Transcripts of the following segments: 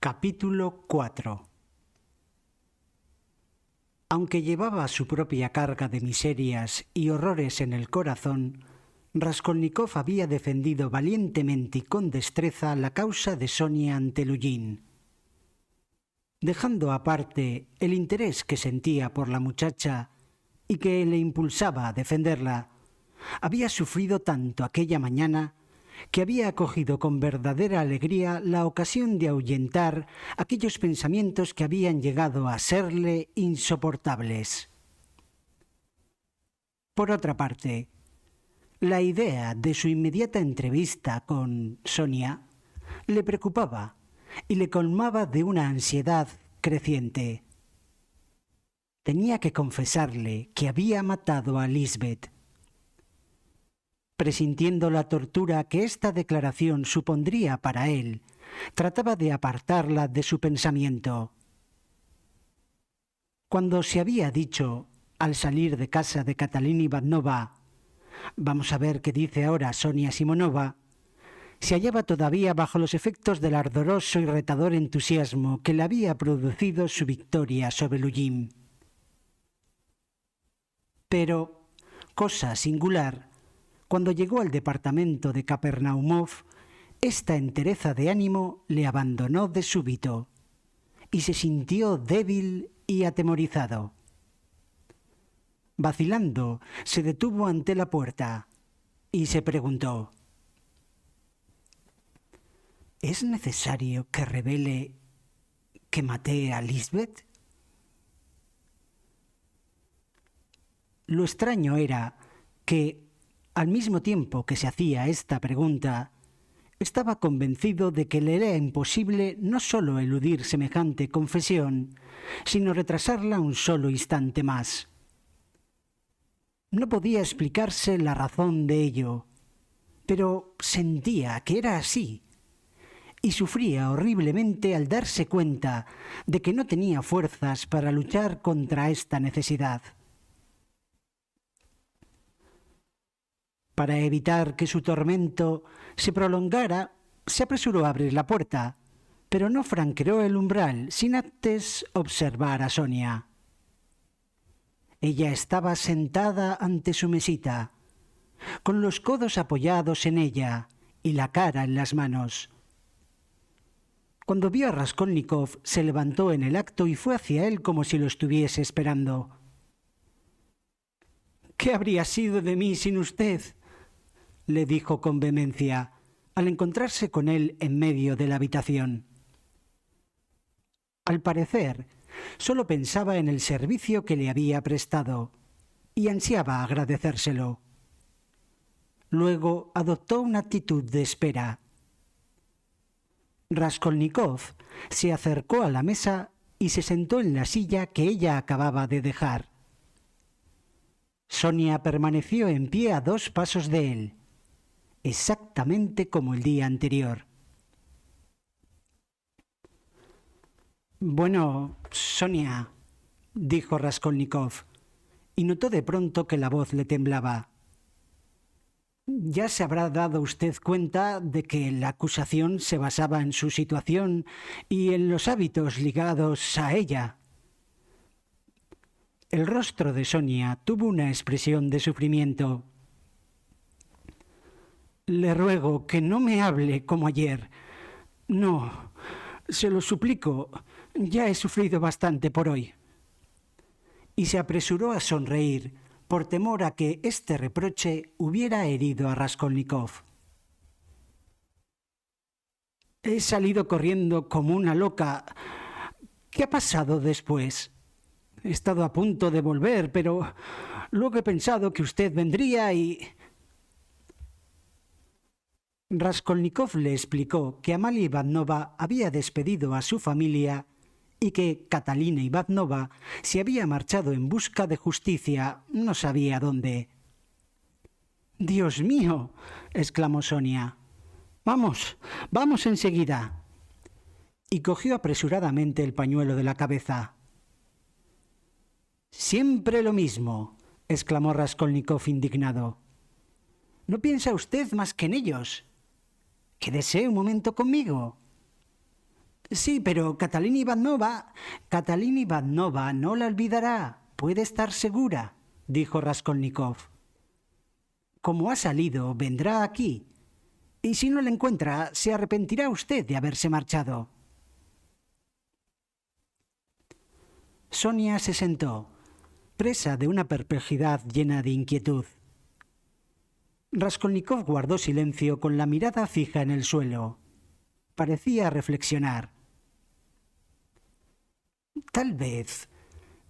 Capítulo 4. Aunque llevaba su propia carga de miserias y horrores en el corazón, Raskolnikov había defendido valientemente y con destreza la causa de Sonia ante Lujin. Dejando aparte el interés que sentía por la muchacha y que le impulsaba a defenderla, había sufrido tanto aquella mañana que había acogido con verdadera alegría la ocasión de ahuyentar aquellos pensamientos que habían llegado a serle insoportables. Por otra parte, la idea de su inmediata entrevista con Sonia le preocupaba y le colmaba de una ansiedad creciente. Tenía que confesarle que había matado a Lisbeth. Presintiendo la tortura que esta declaración supondría para él, trataba de apartarla de su pensamiento. Cuando se había dicho, al salir de casa de Catalina Ivanovna, «Vamos a ver qué dice ahora Sonia Simonova», se hallaba todavía bajo los efectos del ardoroso y retador entusiasmo que le había producido su victoria sobre Lujin. Pero, cosa singular, cuando llegó al departamento de Kapernaumov, esta entereza de ánimo le abandonó de súbito y se sintió débil y atemorizado. Vacilando, se detuvo ante la puerta y se preguntó: ¿es necesario que revele que maté a Lisbeth? Lo extraño era que, al mismo tiempo que se hacía esta pregunta, estaba convencido de que le era imposible no sólo eludir semejante confesión, sino retrasarla un solo instante más. No podía explicarse la razón de ello, pero sentía que era así, y sufría horriblemente al darse cuenta de que no tenía fuerzas para luchar contra esta necesidad. Para evitar que su tormento se prolongara, se apresuró a abrir la puerta, pero no franqueó el umbral sin antes observar a Sonia. Ella estaba sentada ante su mesita, con los codos apoyados en ella y la cara en las manos. Cuando vio a Raskolnikov, se levantó en el acto y fue hacia él como si lo estuviese esperando. «¿Qué habría sido de mí sin usted?», le dijo con vehemencia, al encontrarse con él en medio de la habitación. Al parecer, solo pensaba en el servicio que le había prestado y ansiaba agradecérselo. Luego adoptó una actitud de espera. Raskolnikov se acercó a la mesa y se sentó en la silla que ella acababa de dejar. Sonia permaneció en pie a 2 pasos de él, exactamente como el día anterior. «Bueno, Sonia», dijo Raskolnikov, y notó de pronto que la voz le temblaba. «Ya se habrá dado usted cuenta de que la acusación se basaba en su situación y en los hábitos ligados a ella». El rostro de Sonia tuvo una expresión de sufrimiento. «Le ruego que no me hable como ayer. No, se lo suplico, ya he sufrido bastante por hoy». Y se apresuró a sonreír, por temor a que este reproche hubiera herido a Raskolnikov. «He salido corriendo como una loca. ¿Qué ha pasado después? He estado a punto de volver, pero luego he pensado que usted vendría y...» Raskolnikov le explicó que Amalia Ivanovna había despedido a su familia y que Catalina Ivanovna se había marchado en busca de justicia, no sabía dónde. «¡Dios mío!», exclamó Sonia. «Vamos, vamos enseguida». Y cogió apresuradamente el pañuelo de la cabeza. «Siempre lo mismo», exclamó Raskolnikov indignado. «¿No piensa usted más que en ellos? Quédese un momento conmigo». Sí, pero Catalina Ivanova no la olvidará, puede estar segura, dijo Raskolnikov. Como ha salido, vendrá aquí. Y si no la encuentra, se arrepentirá usted de haberse marchado. Sonia se sentó, presa de una perplejidad llena de inquietud. Raskolnikov guardó silencio con la mirada fija en el suelo. Parecía reflexionar. Tal vez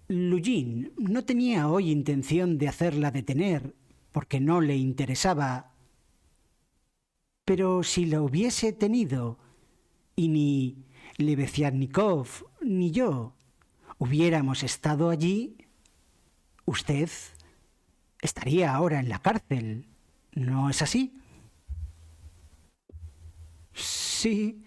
Lujin no tenía hoy intención de hacerla detener, porque no le interesaba. Pero si la hubiese tenido, y ni Lebeziatnikov ni yo hubiéramos estado allí, usted estaría ahora en la cárcel, ¿no es así? Sí,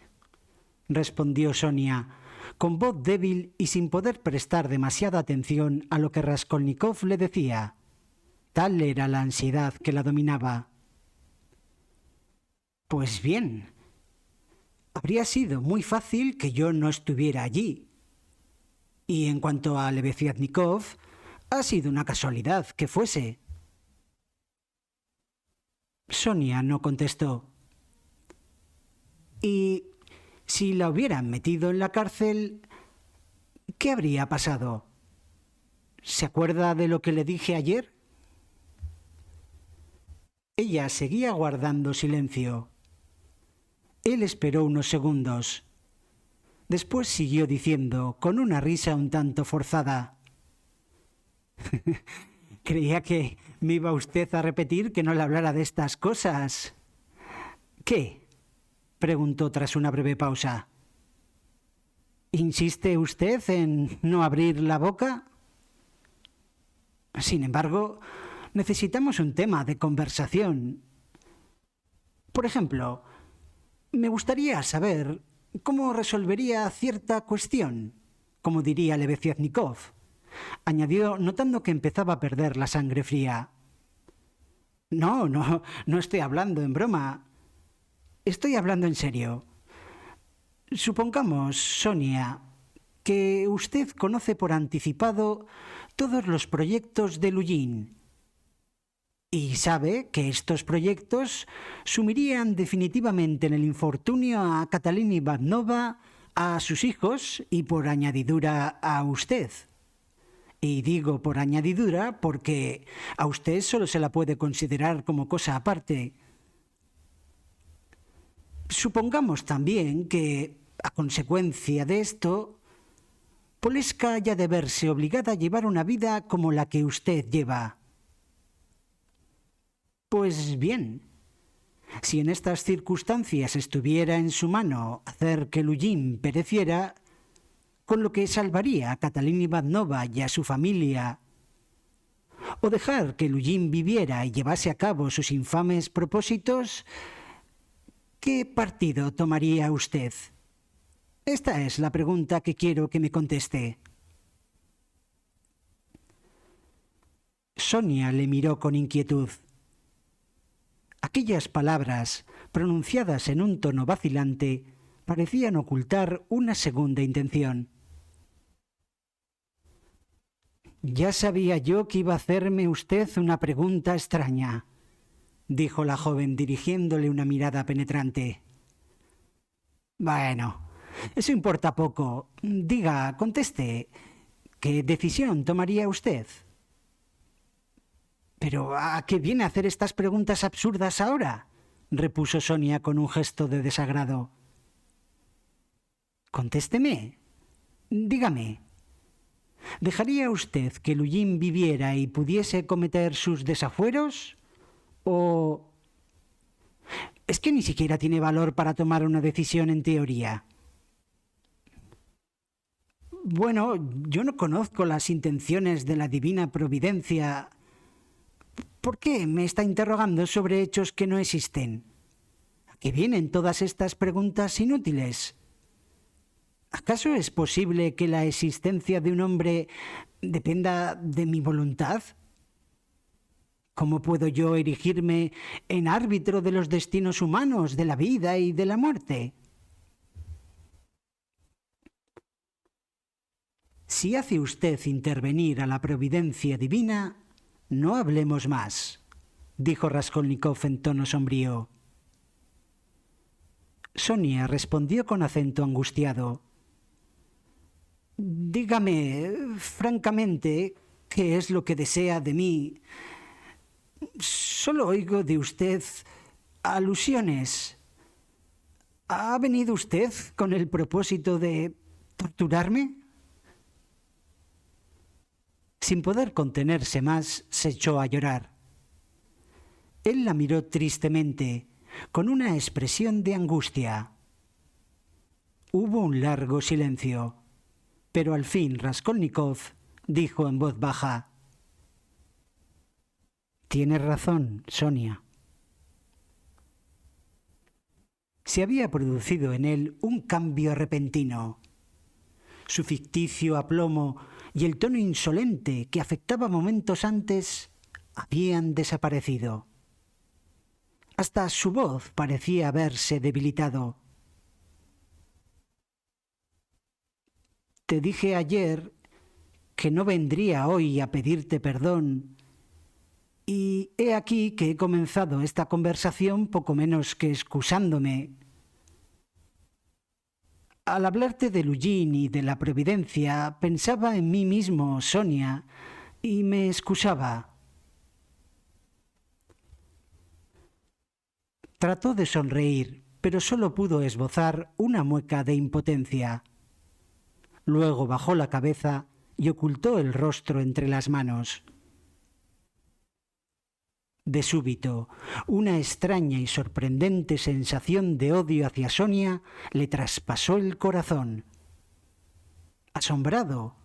respondió Sonia, con voz débil y sin poder prestar demasiada atención a lo que Raskolnikov le decía. Tal era la ansiedad que la dominaba. Pues bien, habría sido muy fácil que yo no estuviera allí. Y en cuanto a Lebeziatnikov, ha sido una casualidad que fuese. Sonia no contestó. Y si la hubieran metido en la cárcel, ¿qué habría pasado? ¿Se acuerda de lo que le dije ayer? Ella seguía guardando silencio. Él esperó unos segundos. Después siguió diciendo, con una risa un tanto forzada. Creía que me iba usted a repetir que no le hablara de estas cosas. ¿Qué? Preguntó tras una breve pausa. ¿Insiste usted en no abrir la boca? Sin embargo, necesitamos un tema de conversación. Por ejemplo, me gustaría saber cómo resolvería cierta cuestión, como diría Lebeziatnikov, añadió notando que empezaba a perder la sangre fría. No estoy hablando en broma. Estoy hablando en serio. Supongamos, Sonia, que usted conoce por anticipado todos los proyectos de Lujin y sabe que estos proyectos sumirían definitivamente en el infortunio a Catalina Ivanova, a sus hijos y por añadidura a usted. Y digo por añadidura porque a usted solo se la puede considerar como cosa aparte. Supongamos también que, a consecuencia de esto, Poleska haya de verse obligada a llevar una vida como la que usted lleva. Pues bien, si en estas circunstancias estuviera en su mano hacer que Lujin pereciera, con lo que salvaría a Catalina Ivanova y a su familia, o dejar que Lujin viviera y llevase a cabo sus infames propósitos, ¿qué partido tomaría usted? Esta es la pregunta que quiero que me conteste. Sonia le miró con inquietud. Aquellas palabras, pronunciadas en un tono vacilante, parecían ocultar una segunda intención. Ya sabía yo que iba a hacerme usted una pregunta extraña, dijo la joven dirigiéndole una mirada penetrante. Bueno, eso importa poco. Diga, conteste, ¿qué decisión tomaría usted? ¿Pero a qué viene a hacer estas preguntas absurdas ahora? Repuso Sonia con un gesto de desagrado. Contésteme. Dígame. ¿Dejaría usted que Lujin viviera y pudiese cometer sus desafueros? ¿O es que ni siquiera tiene valor para tomar una decisión en teoría? Bueno, yo no conozco las intenciones de la divina providencia. ¿Por qué me está interrogando sobre hechos que no existen? ¿A qué vienen todas estas preguntas inútiles? ¿Acaso es posible que la existencia de un hombre dependa de mi voluntad? ¿Cómo puedo yo erigirme en árbitro de los destinos humanos, de la vida y de la muerte? Si hace usted intervenir a la providencia divina, no hablemos más, dijo Raskolnikov en tono sombrío. Sonia respondió con acento angustiado. Dígame francamente qué es lo que desea de mí. Solo oigo de usted alusiones. ¿Ha venido usted con el propósito de torturarme? Sin poder contenerse más, se echó a llorar. Él la miró tristemente, con una expresión de angustia. Hubo un largo silencio, pero al fin Raskolnikov dijo en voz baja: «Tienes razón, Sonia». Se había producido en él un cambio repentino. Su ficticio aplomo y el tono insolente que afectaba momentos antes habían desaparecido. Hasta su voz parecía haberse debilitado. Te dije ayer que no vendría hoy a pedirte perdón, y he aquí que he comenzado esta conversación poco menos que excusándome. Al hablarte de Lujin y de la providencia, pensaba en mí mismo, Sonia, y me excusaba. Trató de sonreír, pero solo pudo esbozar una mueca de impotencia. Luego bajó la cabeza y ocultó el rostro entre las manos. De súbito, una extraña y sorprendente sensación de odio hacia Sonia le traspasó el corazón. Asombrado,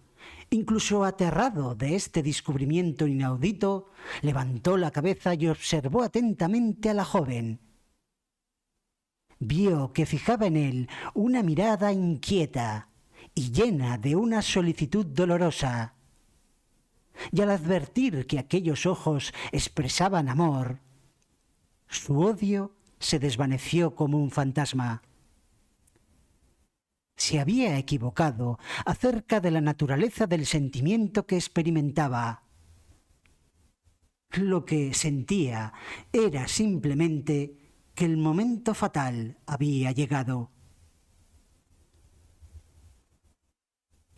incluso aterrado de este descubrimiento inaudito, levantó la cabeza y observó atentamente a la joven. Vio que fijaba en él una mirada inquieta y llena de una solicitud dolorosa. Y al advertir que aquellos ojos expresaban amor, su odio se desvaneció como un fantasma. Se había equivocado acerca de la naturaleza del sentimiento que experimentaba. Lo que sentía era simplemente que el momento fatal había llegado.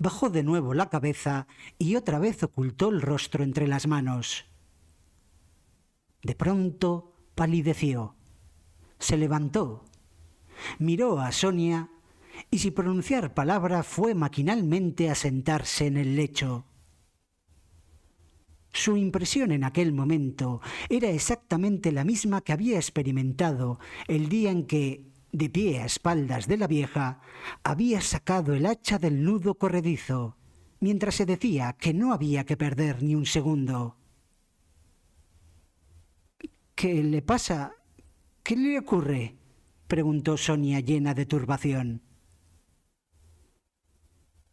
Bajó de nuevo la cabeza y otra vez ocultó el rostro entre las manos. De pronto palideció. Se levantó, miró a Sonia y sin pronunciar palabra fue maquinalmente a sentarse en el lecho. Su impresión en aquel momento era exactamente la misma que había experimentado el día en que, de pie a espaldas de la vieja, había sacado el hacha del nudo corredizo, mientras se decía que no había que perder ni un segundo. ¿Qué le pasa? ¿Qué le ocurre?, preguntó Sonia llena de turbación.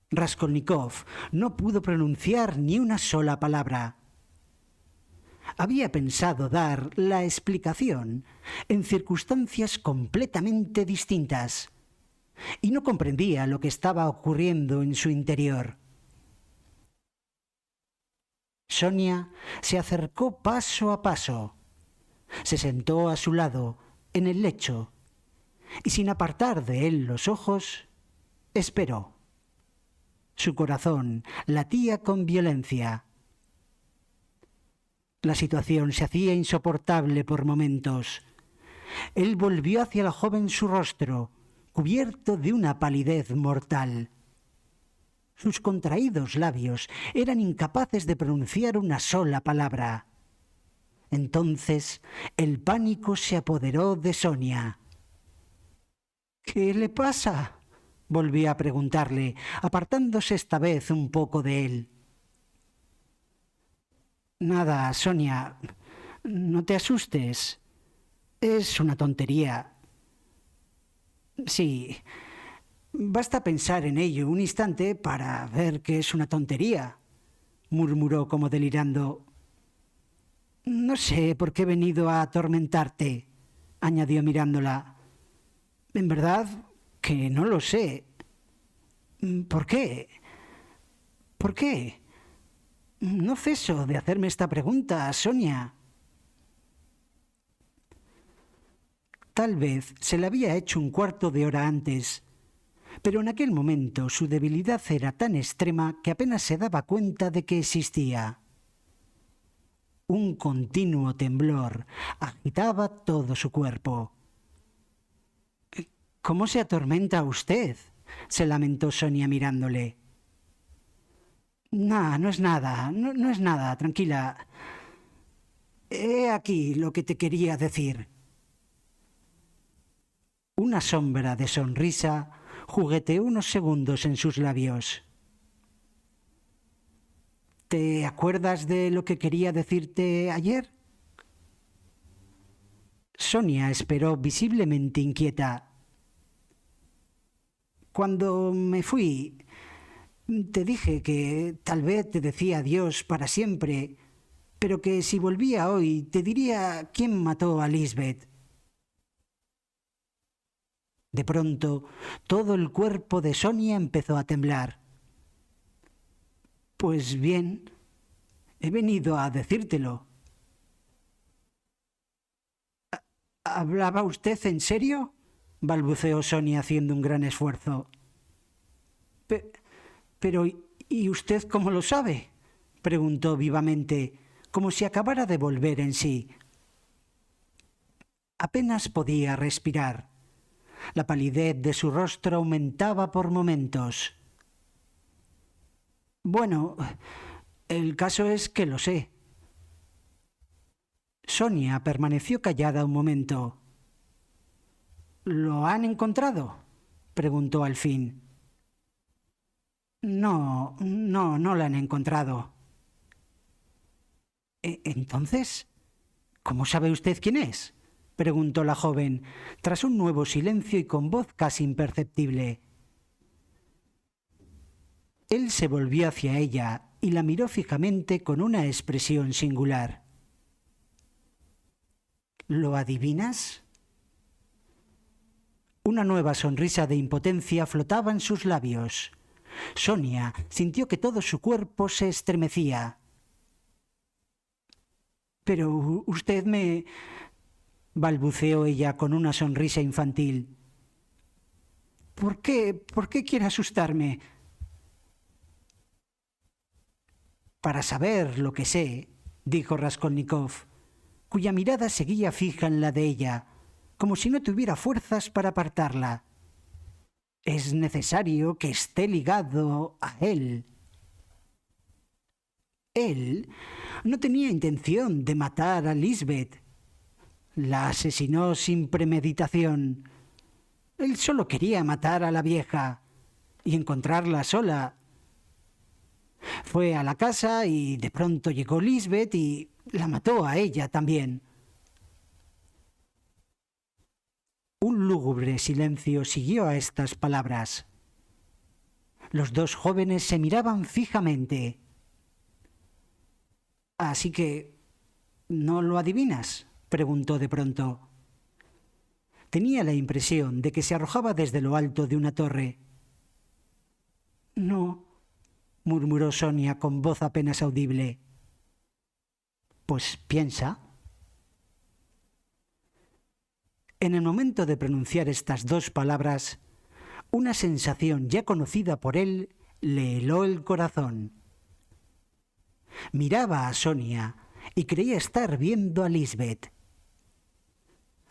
Raskolnikov no pudo pronunciar ni una sola palabra. Había pensado dar la explicación en circunstancias completamente distintas y no comprendía lo que estaba ocurriendo en su interior. Sonia se acercó paso a paso, se sentó a su lado en el lecho y sin apartar de él los ojos, esperó. Su corazón latía con violencia. La situación se hacía insoportable por momentos. Él volvió hacia la joven su rostro, cubierto de una palidez mortal. Sus contraídos labios eran incapaces de pronunciar una sola palabra. Entonces el pánico se apoderó de Sonia. «¿Qué le pasa?», volvió a preguntarle, apartándose esta vez un poco de él. «Nada, Sonia, no te asustes. Es una tontería. Sí, basta pensar en ello un instante para ver que es una tontería», murmuró como delirando. «No sé por qué he venido a atormentarte», añadió mirándola. «En verdad que no lo sé. ¿Por qué? ¿Por qué? No ceso de hacerme esta pregunta, Sonia. Tal vez se la había hecho un cuarto de hora antes, pero en aquel momento su debilidad era tan extrema que apenas se daba cuenta de que existía. Un continuo temblor agitaba todo su cuerpo. ¿Cómo se atormenta usted?, se lamentó Sonia mirándole. No es nada, no es nada, tranquila. He aquí lo que te quería decir. Una sombra de sonrisa jugueteó unos segundos en sus labios. ¿Te acuerdas de lo que quería decirte ayer? Sonia esperó visiblemente inquieta. Cuando me fui, te dije que tal vez te decía adiós para siempre, pero que si volvía hoy te diría quién mató a Lisbeth. De pronto, todo el cuerpo de Sonia empezó a temblar. Pues bien, he venido a decírtelo. ¿Hablaba usted en serio?, balbuceó Sonia haciendo un gran esfuerzo. Pero, ¿y usted cómo lo sabe?, preguntó vivamente, como si acabara de volver en sí. Apenas podía respirar. La palidez de su rostro aumentaba por momentos. Bueno, el caso es que lo sé. Sonia permaneció callada un momento. ¿Lo han encontrado?, preguntó al fin. No la han encontrado. ¿Entonces? ¿Cómo sabe usted quién es?, preguntó la joven, tras un nuevo silencio y con voz casi imperceptible. Él se volvió hacia ella y la miró fijamente con una expresión singular. ¿Lo adivinas? Una nueva sonrisa de impotencia flotaba en sus labios. Sonia sintió que todo su cuerpo se estremecía. Pero usted me... balbuceó ella con una sonrisa infantil. ¿Por qué quiere asustarme? Para saber lo que sé, dijo Raskolnikov, cuya mirada seguía fija en la de ella, como si no tuviera fuerzas para apartarla. Es necesario que esté ligado a él. Él no tenía intención de matar a Lisbeth. La asesinó sin premeditación. Él solo quería matar a la vieja y encontrarla sola. Fue a la casa y de pronto llegó Lisbeth y la mató a ella también. Un lúgubre silencio siguió a estas palabras. Los dos jóvenes se miraban fijamente. «Así que... ¿no lo adivinas?», preguntó de pronto. Tenía la impresión de que se arrojaba desde lo alto de una torre. «No», murmuró Sonia con voz apenas audible. «Pues piensa». En el momento de pronunciar estas dos palabras, una sensación ya conocida por él le heló el corazón. Miraba a Sonia y creía estar viendo a Lisbeth.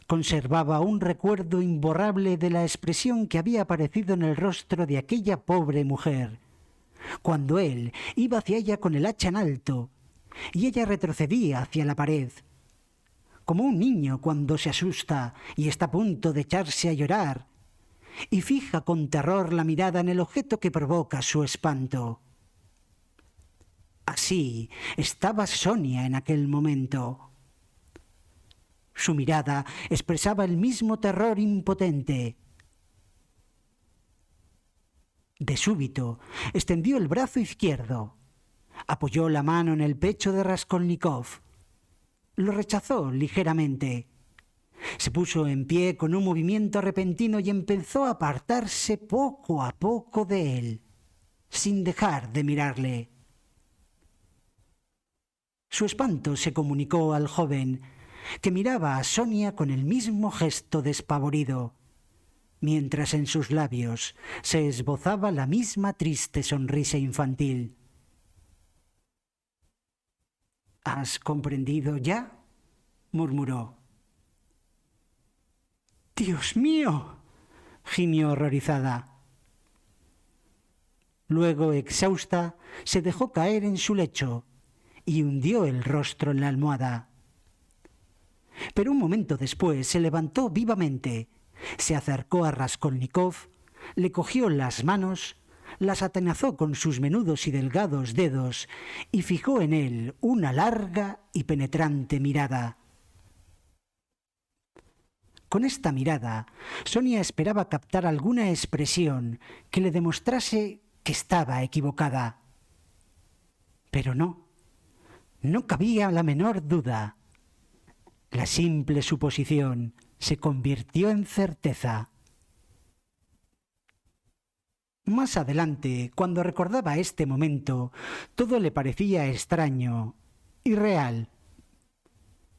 Conservaba un recuerdo imborrable de la expresión que había aparecido en el rostro de aquella pobre mujer, cuando él iba hacia ella con el hacha en alto y ella retrocedía hacia la pared, como un niño cuando se asusta y está a punto de echarse a llorar, y fija con terror la mirada en el objeto que provoca su espanto. Así estaba Sonia en aquel momento. Su mirada expresaba el mismo terror impotente. De súbito, extendió el brazo izquierdo, apoyó la mano en el pecho de Raskolnikov. Lo rechazó ligeramente. Se puso en pie con un movimiento repentino y empezó a apartarse poco a poco de él. sin dejar de mirarle. Su espanto se comunicó al joven, que miraba a Sonia con el mismo gesto despavorido, mientras en sus labios se esbozaba la misma triste sonrisa infantil. —¿Has comprendido ya? —murmuró. —¡Dios mío! —gimió horrorizada. Luego, exhausta, se dejó caer en su lecho y hundió el rostro en la almohada. Pero un momento después se levantó vivamente, se acercó a Raskolnikov, le cogió las manos, las atenazó con sus menudos y delgados dedos y fijó en él una larga y penetrante mirada. Con esta mirada, Sonia esperaba captar alguna expresión que le demostrase que estaba equivocada. Pero no cabía la menor duda. La simple suposición se convirtió en certeza. Más adelante, cuando recordaba este momento, todo le parecía extraño, irreal.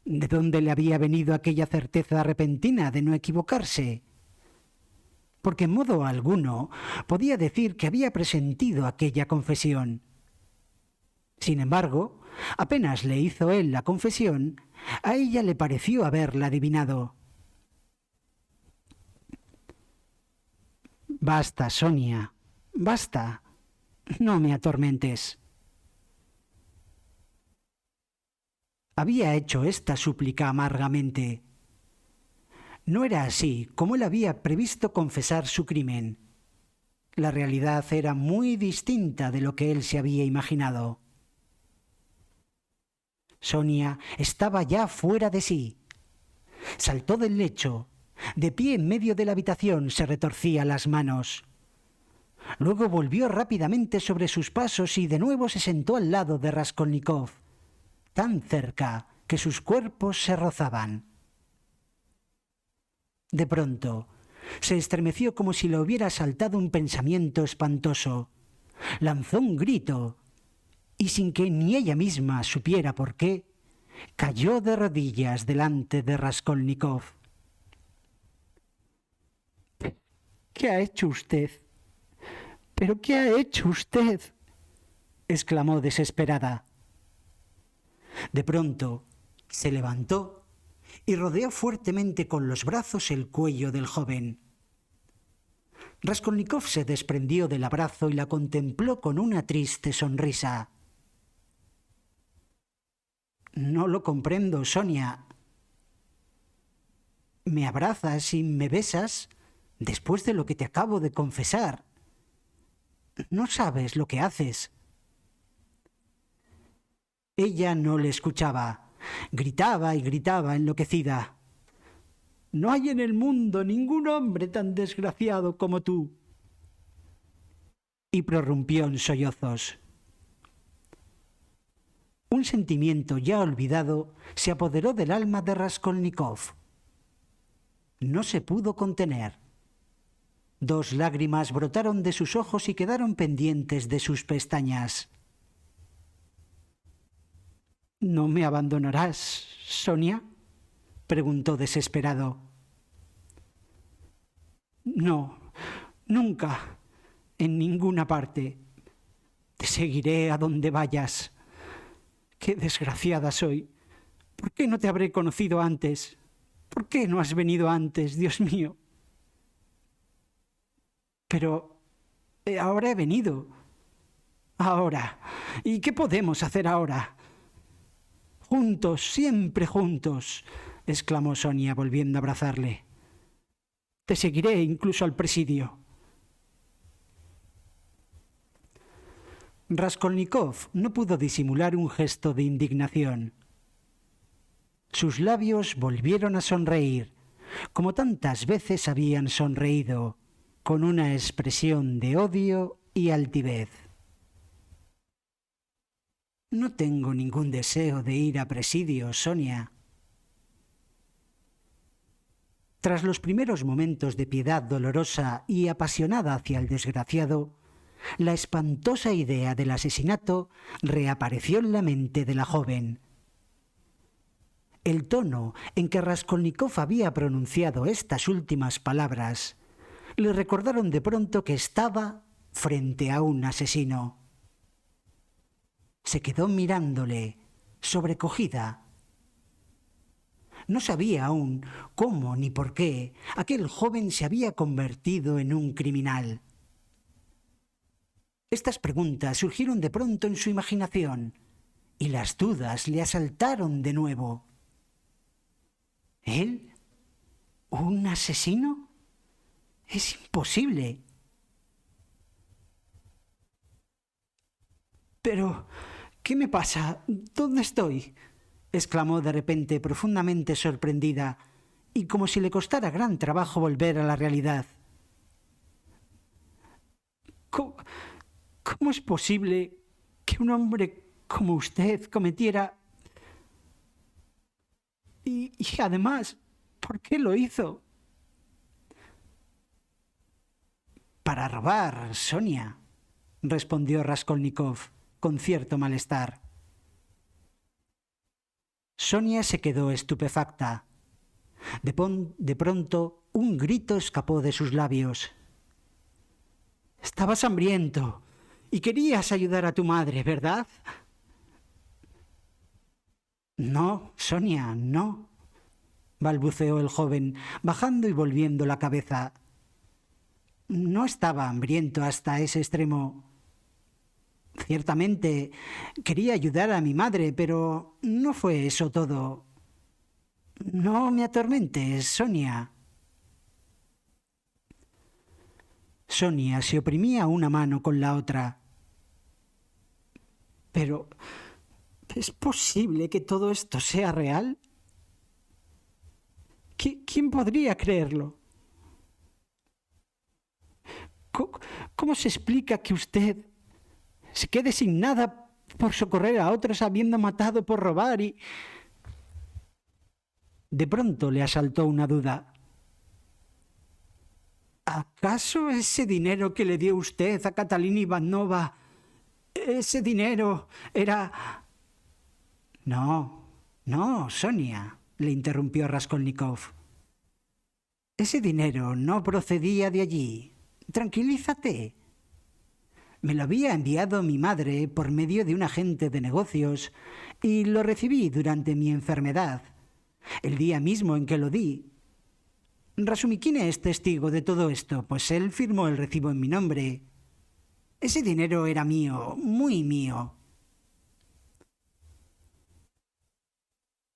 ¿De dónde le había venido aquella certeza repentina de no equivocarse? Porque en modo alguno podía decir que había presentido aquella confesión. Sin embargo, apenas le hizo él la confesión, a ella le pareció haberla adivinado. «Basta, Sonia, basta. No me atormentes». Había hecho esta súplica amargamente. No era así como él había previsto confesar su crimen. La realidad era muy distinta de lo que él se había imaginado. Sonia estaba ya fuera de sí. Saltó del lecho. De pie en medio de la habitación se retorcía las manos. Luego volvió rápidamente sobre sus pasos y de nuevo se sentó al lado de Raskolnikov, tan cerca que sus cuerpos se rozaban. De pronto, se estremeció como si le hubiera asaltado un pensamiento espantoso. Lanzó un grito y, sin que ni ella misma supiera por qué, cayó de rodillas delante de Raskolnikov. —¿Qué ha hecho usted? —¿Pero qué ha hecho usted? —exclamó desesperada. De pronto se levantó y rodeó fuertemente con los brazos el cuello del joven. Raskolnikov se desprendió del abrazo y la contempló con una triste sonrisa. —No lo comprendo, Sonia. ¿Me abrazas y me besas después de lo que te acabo de confesar? No sabes lo que haces. Ella no le escuchaba. Gritaba y gritaba enloquecida. «No hay en el mundo ningún hombre tan desgraciado como tú». Y prorrumpió en sollozos. Un sentimiento ya olvidado se apoderó del alma de Raskolnikov. No se pudo contener. 2 lágrimas brotaron de sus ojos y quedaron pendientes de sus pestañas. —¿No me abandonarás, Sonia? —preguntó desesperado. —No, nunca, en ninguna parte. Te seguiré a donde vayas. ¡Qué desgraciada soy! ¿Por qué no te habré conocido antes? ¿Por qué no has venido antes, Dios mío? Pero ahora he venido. Ahora. ¿Y qué podemos hacer ahora? Juntos, siempre juntos, exclamó Sonia, volviendo a abrazarle. Te seguiré incluso al presidio. Raskolnikov no pudo disimular un gesto de indignación. Sus labios volvieron a sonreír, como tantas veces habían sonreído, con una expresión de odio y altivez. No tengo ningún deseo de ir a presidio, Sonia. Tras los primeros momentos de piedad dolorosa y apasionada hacia el desgraciado, la espantosa idea del asesinato reapareció en la mente de la joven. El tono en que Raskolnikov había pronunciado estas últimas palabras le recordaron de pronto que estaba frente a un asesino. Se quedó mirándole, sobrecogida. No sabía aún cómo ni por qué aquel joven se había convertido en un criminal. Estas preguntas surgieron de pronto en su imaginación y las dudas le asaltaron de nuevo. ¿Él? ¿Un asesino? Es imposible. Pero, ¿qué me pasa? ¿Dónde estoy?, exclamó de repente, profundamente sorprendida, y como si le costara gran trabajo volver a la realidad. ¿Cómo es posible que un hombre como usted cometiera... Y además, ¿por qué lo hizo? Para robar, Sonia, respondió Raskolnikov con cierto malestar. Sonia se quedó estupefacta. De pronto, un grito escapó de sus labios. Estabas hambriento y querías ayudar a tu madre, ¿verdad? No, Sonia, no, balbuceó el joven, bajando y volviendo la cabeza. No estaba hambriento hasta ese extremo. Ciertamente quería ayudar a mi madre, pero no fue eso todo. No me atormentes, Sonia. Sonia se oprimía una mano con la otra. Pero, ¿es posible que todo esto sea real? ¿Quién podría creerlo? ¿Cómo se explica que usted se quede sin nada por socorrer a otros habiendo matado por robar y... De pronto le asaltó una duda. ¿Acaso ese dinero que le dio usted a Catalina Ivanovna, ese dinero era... No, Sonia, le interrumpió Raskolnikov. Ese dinero no procedía de allí. Tranquilízate. Me lo había enviado mi madre por medio de un agente de negocios y lo recibí durante mi enfermedad, el día mismo en que lo di. Rasumikine es testigo de todo esto, pues él firmó el recibo en mi nombre. Ese dinero era mío, muy mío.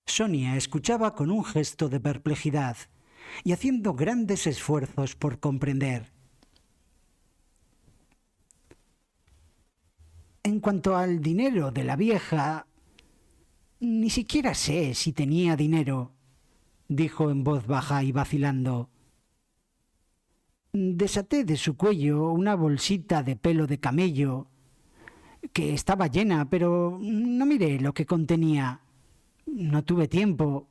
Sonia escuchaba con un gesto de perplejidad y haciendo grandes esfuerzos por comprender. En cuanto al dinero de la vieja, ni siquiera sé si tenía dinero, dijo en voz baja y vacilando. Desaté de su cuello una bolsita de pelo de camello, que estaba llena, pero no miré lo que contenía. No tuve tiempo.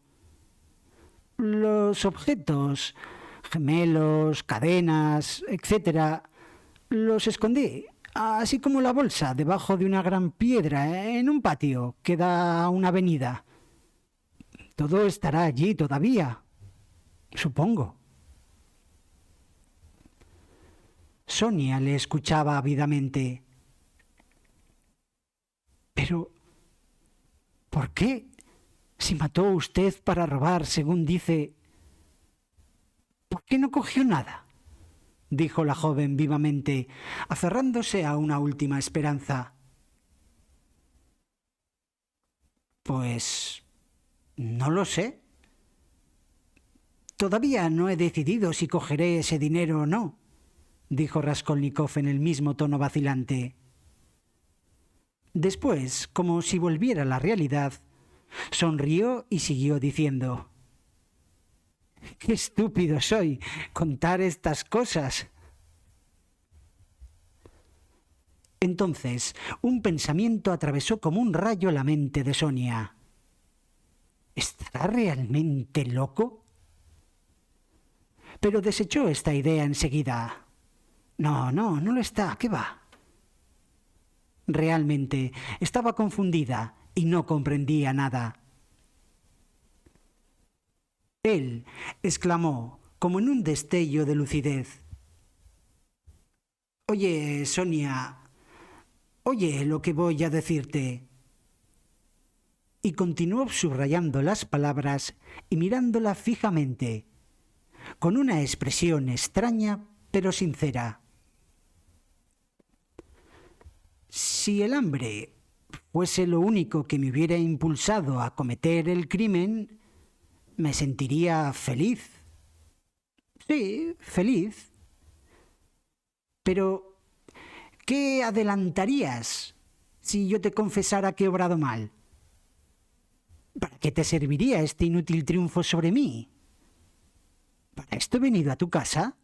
Los objetos, gemelos, cadenas, etc., los escondí, así como la bolsa, debajo de una gran piedra en un patio que da a una avenida. Todo estará allí todavía, supongo. Sonia le escuchaba ávidamente. Pero, ¿por qué? Si mató usted para robar, según dice, ¿por qué no cogió nada?, dijo la joven vivamente, aferrándose a una última esperanza. Pues no lo sé. Todavía no he decidido si cogeré ese dinero o no, dijo Raskolnikov en el mismo tono vacilante. Después, como si volviera a la realidad, sonrió y siguió diciendo: ¡Qué estúpido soy contar estas cosas! Entonces, un pensamiento atravesó como un rayo la mente de Sonia. ¿Estará realmente loco? Pero desechó esta idea enseguida. No lo está, ¿qué va? Realmente estaba confundida y no comprendía nada. Él exclamó, como en un destello de lucidez: «Oye, Sonia, oye lo que voy a decirte». Y continuó subrayando las palabras y mirándola fijamente, con una expresión extraña pero sincera. Si el hambre fuese lo único que me hubiera impulsado a cometer el crimen, me sentiría feliz. Sí, feliz. Pero, ¿qué adelantarías si yo te confesara que he obrado mal? ¿Para qué te serviría este inútil triunfo sobre mí? ¿Para esto he venido a tu casa?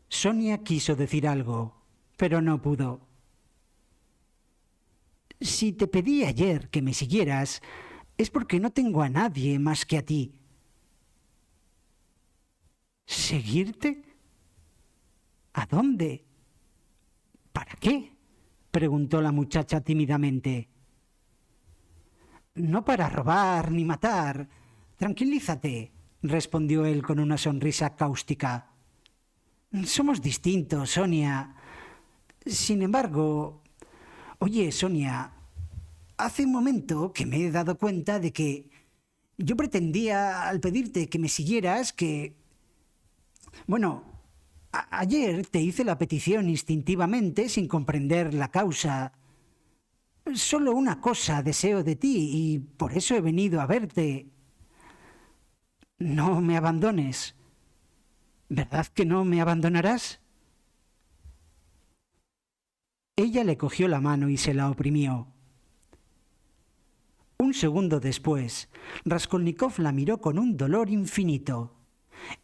Sonia quiso decir algo, pero no pudo. Si te pedí ayer que me siguieras, es porque no tengo a nadie más que a ti. ¿Seguirte? ¿A dónde? ¿Para qué?, preguntó la muchacha tímidamente. No para robar ni matar. Tranquilízate, respondió él con una sonrisa cáustica. Somos distintos, Sonia. Sin embargo, oye, Sonia, hace un momento que me he dado cuenta de que yo pretendía, al pedirte que me siguieras, que... Bueno, ayer te hice la petición instintivamente, sin comprender la causa. Solo una cosa deseo de ti y por eso he venido a verte. No me abandones. ¿Verdad que no me abandonarás? Ella le cogió la mano y se la oprimió. Un segundo después, Raskolnikov la miró con un dolor infinito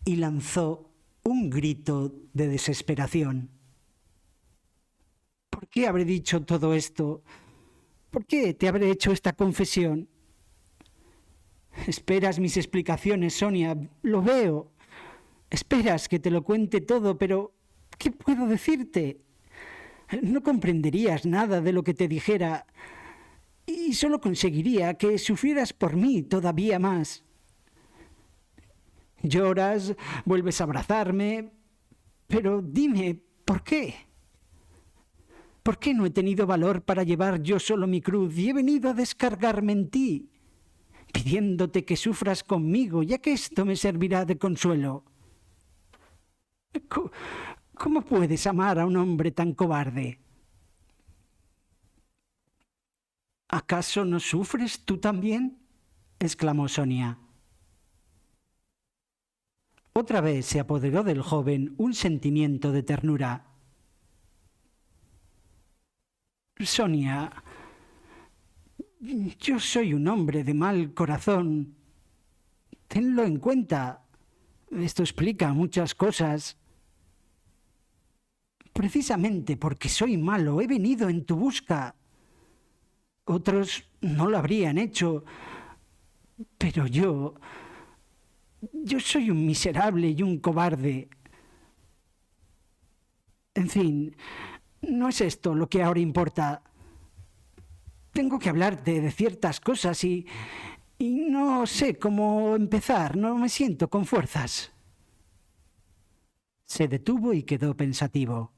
y lanzó un grito de desesperación. ¿Por qué habré dicho todo esto? ¿Por qué te habré hecho esta confesión? Esperas mis explicaciones, Sonia, lo veo. Esperas que te lo cuente todo, pero ¿qué puedo decirte? No comprenderías nada de lo que te dijera y solo conseguiría que sufrieras por mí todavía más. Lloras, vuelves a abrazarme, pero dime, ¿por qué? ¿Por qué no he tenido valor para llevar yo solo mi cruz y he venido a descargarme en ti, pidiéndote que sufras conmigo, ya que esto me servirá de consuelo? ¿Cómo puedes amar a un hombre tan cobarde? ¿Acaso no sufres tú también?, exclamó Sonia. Otra vez se apoderó del joven un sentimiento de ternura. Sonia, yo soy un hombre de mal corazón. Tenlo en cuenta. Esto explica muchas cosas. Precisamente porque soy malo, he venido en tu busca. Otros no lo habrían hecho, pero yo soy un miserable y un cobarde. En fin, no es esto lo que ahora importa. Tengo que hablarte de ciertas cosas y no sé cómo empezar, no me siento con fuerzas. Se detuvo y quedó pensativo.